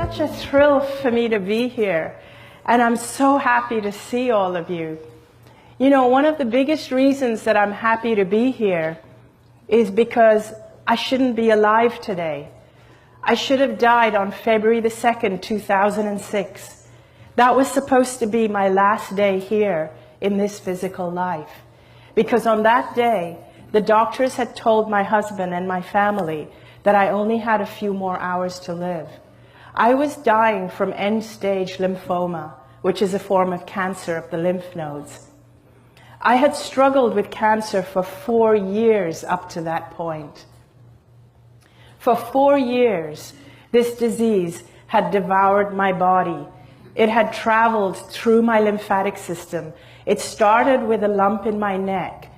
such a thrill for me to be here, and I'm so happy to see all of you. You know, one of the biggest reasons that I'm happy to be here is because I shouldn't be alive today. I should have died on February the 2nd, 2006. That was supposed to be my last day here in this physical life. Because on that day, the doctors had told my husband and my family that I only had a few more hours to live. I was dying from end-stage lymphoma, which is a form of cancer of the lymph nodes. I had struggled with cancer for 4 years up to that point. For 4 years, this disease had devoured my body. It had traveled through my lymphatic system. It started with a lump in my neck,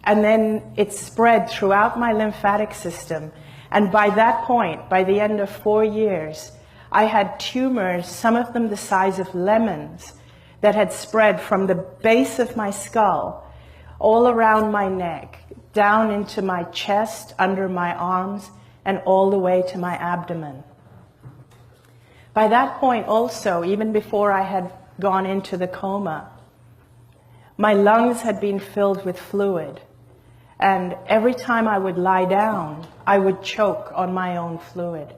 and then it spread throughout my lymphatic system. And by that point, by the end of 4 years, I had tumors, some of them the size of lemons, that had spread from the base of my skull, all around my neck, down into my chest, under my arms, and all the way to my abdomen. By that point also, even before I had gone into the coma, my lungs had been filled with fluid. And every time I would lie down, I would choke on my own fluid.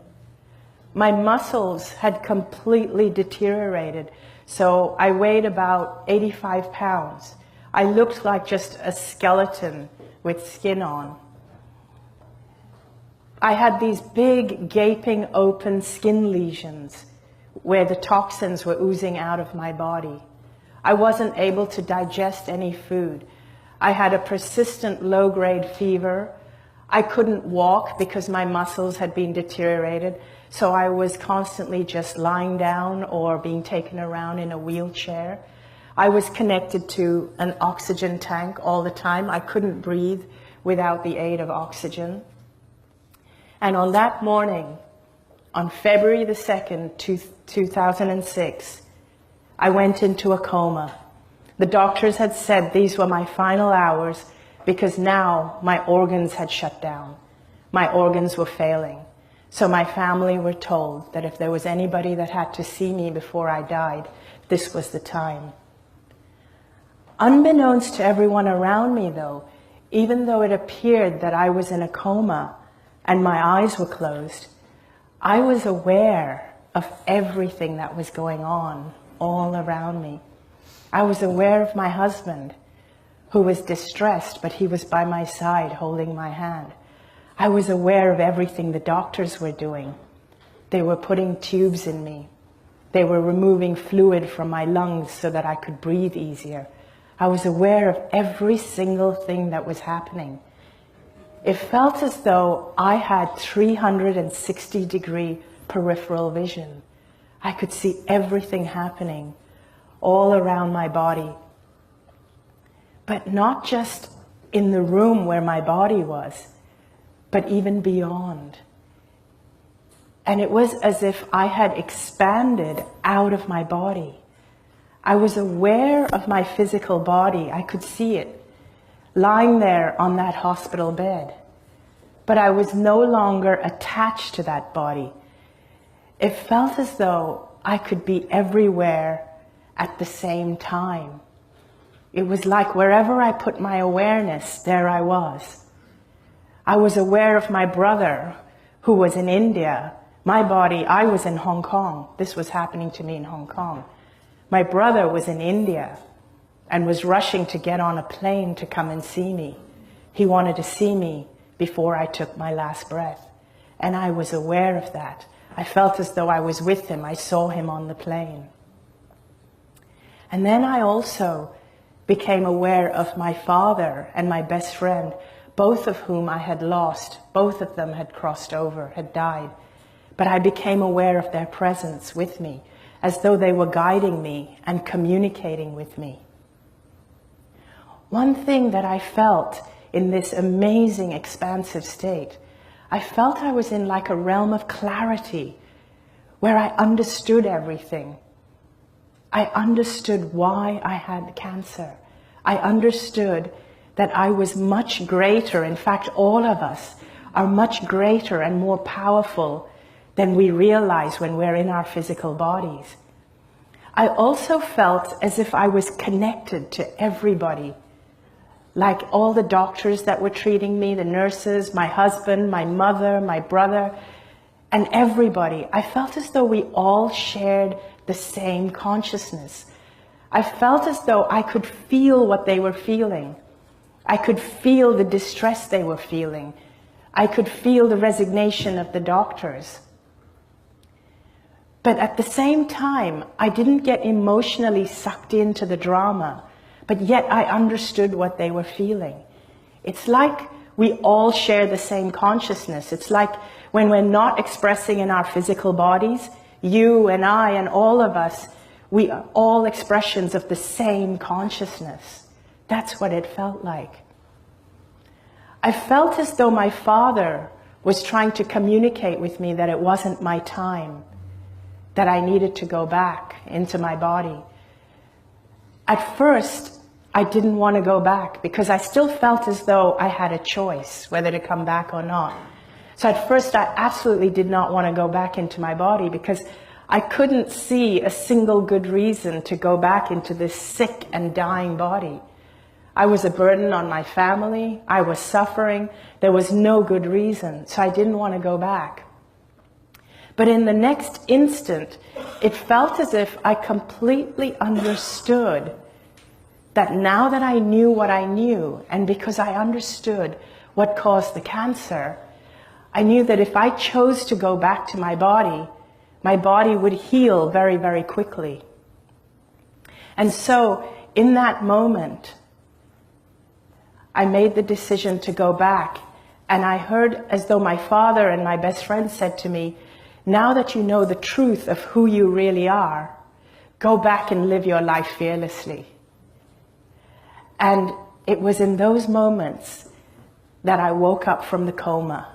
My muscles had completely deteriorated, so I weighed about 85 pounds. I looked like just a skeleton with skin on. I had these big, gaping, open skin lesions where the toxins were oozing out of my body. I wasn't able to digest any food. I had a persistent low-grade fever. I couldn't walk because my muscles had been deteriorated, so I was constantly just lying down or being taken around in a wheelchair. I was connected to an oxygen tank all the time. I couldn't breathe without the aid of oxygen. And on that morning, on February the 2nd, 2006, I went into a coma. The doctors had said these were my final hours because now my organs had shut down. My organs were failing. So my family were told that if there was anybody that had to see me before I died, this was the time. Unbeknownst to everyone around me, though, even though it appeared that I was in a coma and my eyes were closed, I was aware of everything that was going on all around me. I was aware of my husband, who was distressed, but he was by my side holding my hand. I was aware of everything the doctors were doing. They were putting tubes in me. They were removing fluid from my lungs so that I could breathe easier. I was aware of every single thing that was happening. It felt as though I had 360-degree peripheral vision. I could see everything happening all around my body. But not just in the room where my body was, but even beyond. And it was as if I had expanded out of my body. I was aware of my physical body. I could see it lying there on that hospital bed. But I was no longer attached to that body. It felt as though I could be everywhere at the same time. It was like wherever I put my awareness, there I was. I was aware of my brother who was in India. My body, I was in Hong Kong. This was happening to me in Hong Kong. My brother was in India and was rushing to get on a plane to come and see me. He wanted to see me before I took my last breath. And I was aware of that. I felt as though I was with him. I saw him on the plane. And then I also became aware of my father and my best friend, both of whom I had lost. Both of them had crossed over, had died. But I became aware of their presence with me, as though they were guiding me and communicating with me. One thing that I felt in this amazing, expansive state, I felt I was in like a realm of clarity, where I understood everything. I understood why I had cancer. I understood that I was much greater. In fact, all of us are much greater and more powerful than we realize when we're in our physical bodies. I also felt as if I was connected to everybody, like all the doctors that were treating me, the nurses, my husband, my mother, my brother, and everybody. I felt as though we all shared the same consciousness. I felt as though I could feel what they were feeling. I could feel the distress they were feeling. I could feel the resignation of the doctors. But at the same time, I didn't get emotionally sucked into the drama, but yet I understood what they were feeling. It's like we all share the same consciousness. It's like when we're not expressing in our physical bodies, you and I and all of us, we are all expressions of the same consciousness. That's what it felt like. I felt as though my father was trying to communicate with me that it wasn't my time, that I needed to go back into my body. At first, I didn't want to go back because I still felt as though I had a choice whether to come back or not. So at first, I absolutely did not want to go back into my body because I couldn't see a single good reason to go back into this sick and dying body. I was a burden on my family. I was suffering. There was no good reason, so I didn't want to go back. But in the next instant, it felt as if I completely understood that now that I knew what I knew, and because I understood what caused the cancer, I knew that if I chose to go back to my body would heal very, very quickly. And so, in that moment, I made the decision to go back, and I heard as though my father and my best friend said to me, now that you know the truth of who you really are, go back and live your life fearlessly. And it was in those moments that I woke up from the coma.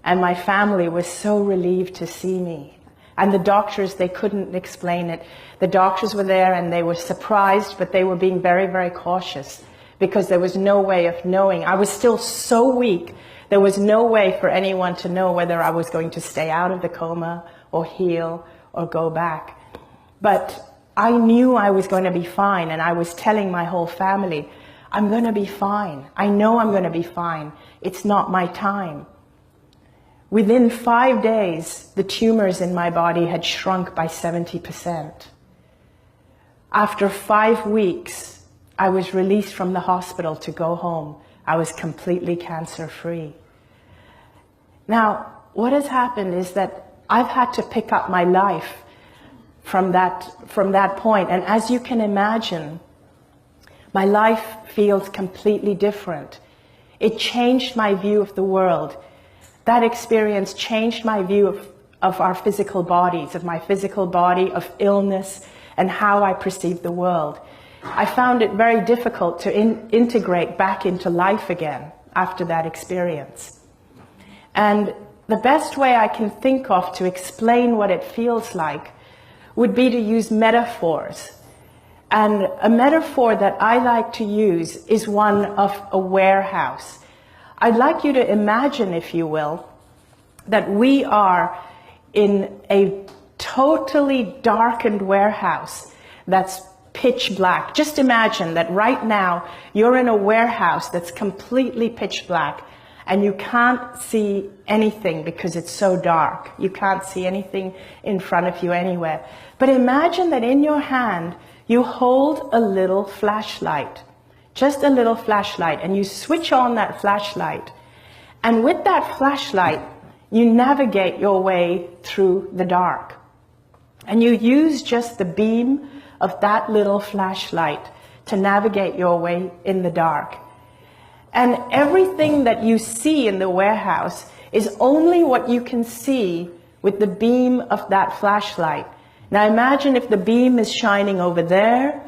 And my family was so relieved to see me. And the doctors, they couldn't explain it. The doctors were there and they were surprised, but they were being very, very cautious because there was no way of knowing. I was still so weak. There was no way for anyone to know whether I was going to stay out of the coma or heal or go back. But I knew I was going to be fine, and I was telling my whole family, I'm going to be fine. I know I'm going to be fine. It's not my time. Within 5 days, the tumors in my body had shrunk by 70%. After 5 weeks, I was released from the hospital to go home. I was completely cancer-free. Now, what has happened is that I've had to pick up my life from that point. And as you can imagine, my life feels completely different. It changed my view of the world. That experience changed my view of our physical bodies, of my physical body, of illness, and how I perceive the world. I found it very difficult to integrate back into life again after that experience. And the best way I can think of to explain what it feels like would be to use metaphors. And a metaphor that I like to use is one of a warehouse. I'd like you to imagine, if you will, that we are in a totally darkened warehouse that's pitch black. Just imagine that right now you're in a warehouse that's completely pitch black and you can't see anything because it's so dark. You can't see anything in front of you anywhere. But imagine that in your hand you hold a little flashlight, just a little flashlight, and you switch on that flashlight. And with that flashlight, you navigate your way through the dark. And you use just the beam of that little flashlight to navigate your way in the dark. And everything that you see in the warehouse is only what you can see with the beam of that flashlight. Now imagine if the beam is shining over there,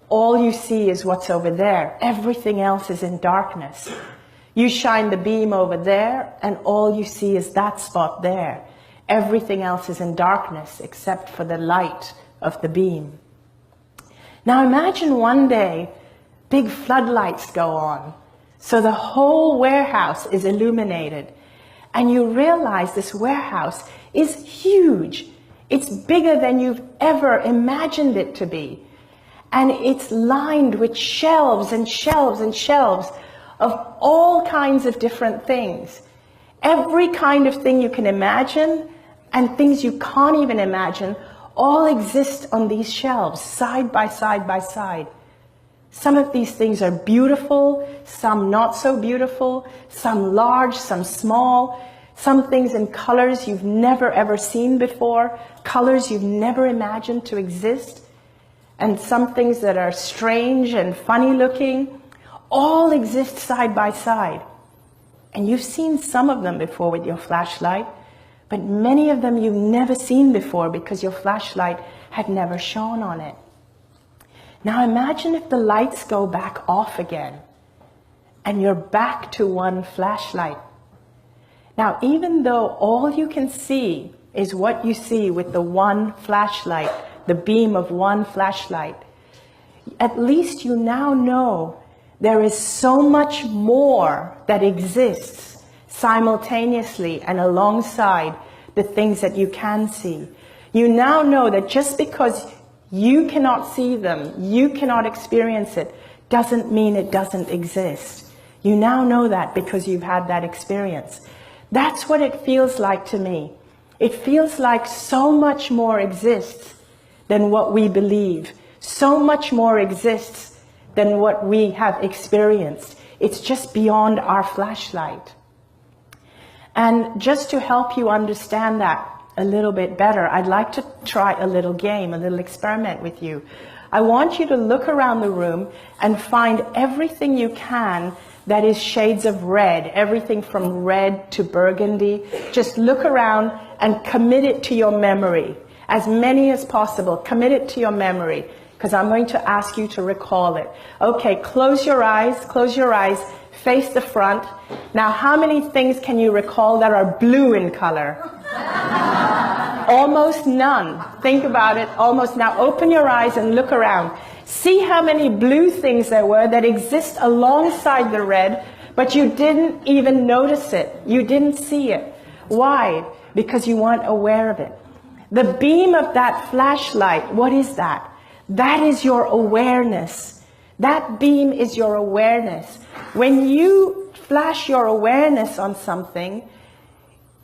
all you see is what's over there. Everything else is in darkness. You shine the beam over there, and all you see is that spot there. Everything else is in darkness except for the light of the beam. Now imagine one day, big floodlights go on. So the whole warehouse is illuminated. and you realize this warehouse is huge. It's bigger than you've ever imagined it to be. And it's lined with shelves and shelves and shelves of all kinds of different things. Every kind of thing you can imagine and things you can't even imagine all exist on these shelves, side by side by side. Some of these things are beautiful, some not so beautiful, some large, some small, some things in colors you've never ever seen before, colors you've never imagined to exist, and some things that are strange and funny looking, all exist side by side. And you've seen some of them before with your flashlight, but many of them you've never seen before because your flashlight had never shone on it. Now imagine if the lights go back off again, and you're back to one flashlight. Now, even though all you can see is what you see with the one flashlight, the beam of one flashlight, at least you now know there is so much more that exists simultaneously and alongside the things that you can see. You now know that just because you cannot see them, you cannot experience it, doesn't mean it doesn't exist. You now know that because you've had that experience. That's what it feels like to me. It feels like so much more exists than what we believe. So much more exists than what we have experienced. It's just beyond our flashlight. And just to help you understand that a little bit better, I'd like to try a little game, a little experiment with you. I want you to look around the room and find everything you can that is shades of red, everything from red to burgundy. Just look around and commit it to your memory. As many as possible, commit it to your memory, because I'm going to ask you to recall it. Okay, close your eyes, face the front. Now, how many things can you recall that are blue in color? Almost none. Think about it, almost. Now open your eyes and look around. See how many blue things there were that exist alongside the red, but you didn't even notice it. You didn't see it. Why? Because you weren't aware of it. The beam of that flashlight, what is that? That is your awareness. That beam is your awareness. When you flash your awareness on something,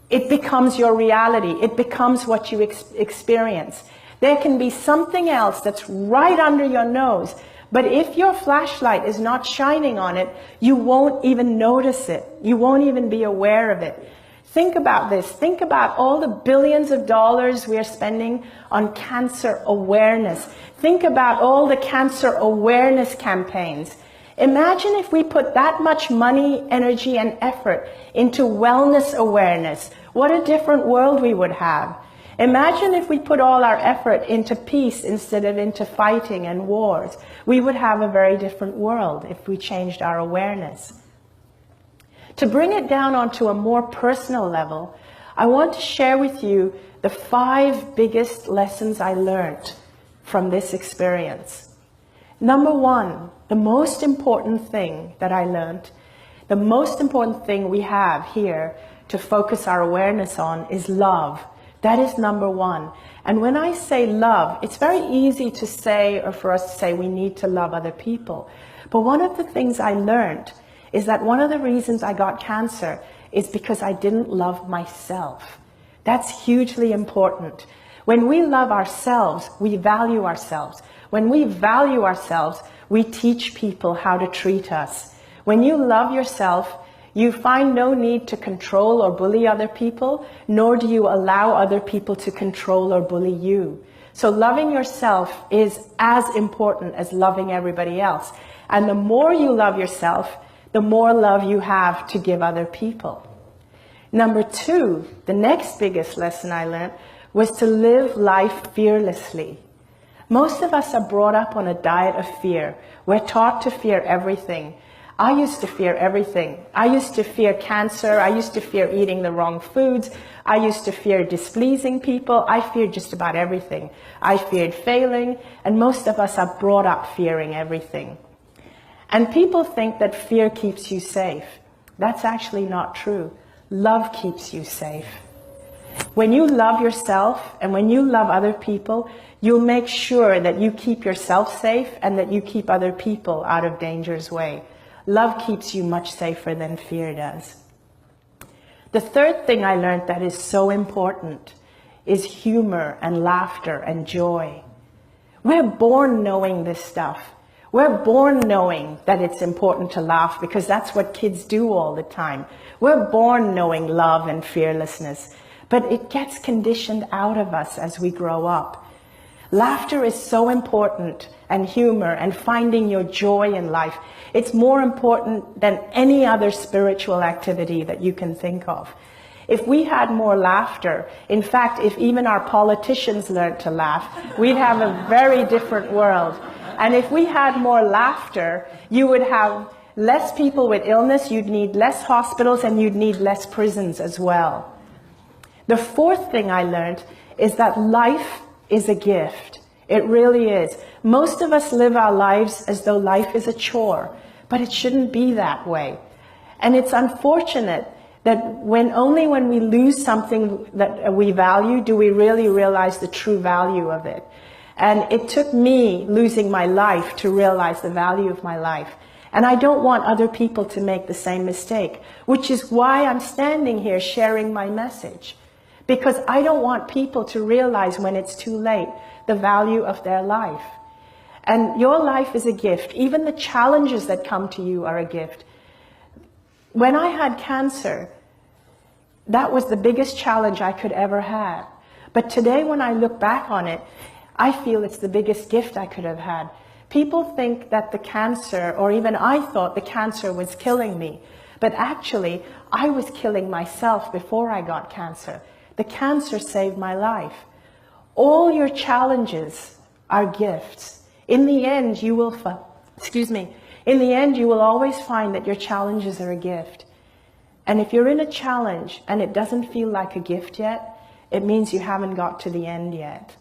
it becomes your reality. It becomes what you experience. There can be something else that's right under your nose, but if your flashlight is not shining on it, you won't even notice it. You won't even be aware of it. Think about this. Think about all the billions of dollars we are spending on cancer awareness. Think about all the cancer awareness campaigns. Imagine if we put that much money, energy, and effort into wellness awareness. What a different world we would have. Imagine if we put all our effort into peace instead of into fighting and wars. We would have a very different world if we changed our awareness. To bring it down onto a more personal level, I want to share with you the 5 biggest lessons I learned from this experience. Number 1, the most important thing that I learned, the most important thing we have here to focus our awareness on is love. That is number 1. And when I say love, it's very easy to say, or for us to say, we need to love other people. But one of the things I learned is that one of the reasons I got cancer is because I didn't love myself. That's hugely important. When we love ourselves, we value ourselves. When we value ourselves, we teach people how to treat us. When you love yourself, you find no need to control or bully other people, nor do you allow other people to control or bully you. So loving yourself is as important as loving everybody else. And the more you love yourself, the more love you have to give other people. Number 2, the next biggest lesson I learned was to live life fearlessly. Most of us are brought up on a diet of fear. We're taught to fear everything. I used to fear everything. I used to fear cancer. I used to fear eating the wrong foods. I used to fear displeasing people. I feared just about everything. I feared failing, and most of us are brought up fearing everything. And people think that fear keeps you safe. That's actually not true. love keeps you safe. When you love yourself and when you love other people, you'll make sure that you keep yourself safe and that you keep other people out of danger's way. Love keeps you much safer than fear does. The third thing I learned that is so important is humor and laughter and joy. We're born knowing this stuff. We're born knowing that it's important to laugh because that's what kids do all the time. We're born knowing love and fearlessness, but it gets conditioned out of us as we grow up. Laughter is so important, and humor and finding your joy in life. It's more important than any other spiritual activity that you can think of. If we had more laughter, in fact, if even our politicians learned to laugh, we'd have a very different world. And if we had more laughter, you would have less people with illness, you'd need less hospitals, and you'd need less prisons as well. The fourth thing I learned is that life is a gift. It really is. Most of us live our lives as though life is a chore, but it shouldn't be that way. And it's unfortunate that only when we lose something that we value do we really realize the true value of it. And it took me losing my life to realize the value of my life. And I don't want other people to make the same mistake, which is why I'm standing here sharing my message. Because I don't want people to realize when it's too late the value of their life. And your life is a gift. Even the challenges that come to you are a gift. When I had cancer, that was the biggest challenge I could ever have. But today when I look back on it, I feel it's the biggest gift I could have had. People think that the cancer, or even I thought the cancer was killing me. But actually, I was killing myself before I got cancer. The cancer saved my life. All your challenges are gifts. In the end, you will in the end, you will always find that your challenges are a gift. And if you're in a challenge and it doesn't feel like a gift yet, it means you haven't got to the end yet.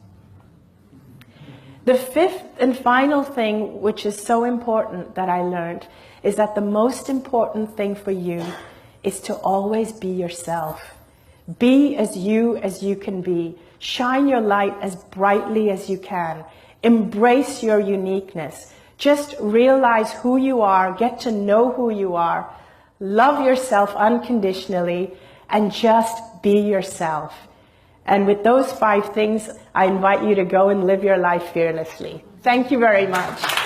The fifth and final thing, which is so important that I learned, is that the most important thing for you is to always be yourself. Be as you can be. Shine your light as brightly as you can. Embrace your uniqueness. Just realize who you are, get to know who you are, love yourself unconditionally, and just be yourself. And with those 5 things, I invite you to go and live your life fearlessly. Thank you very much.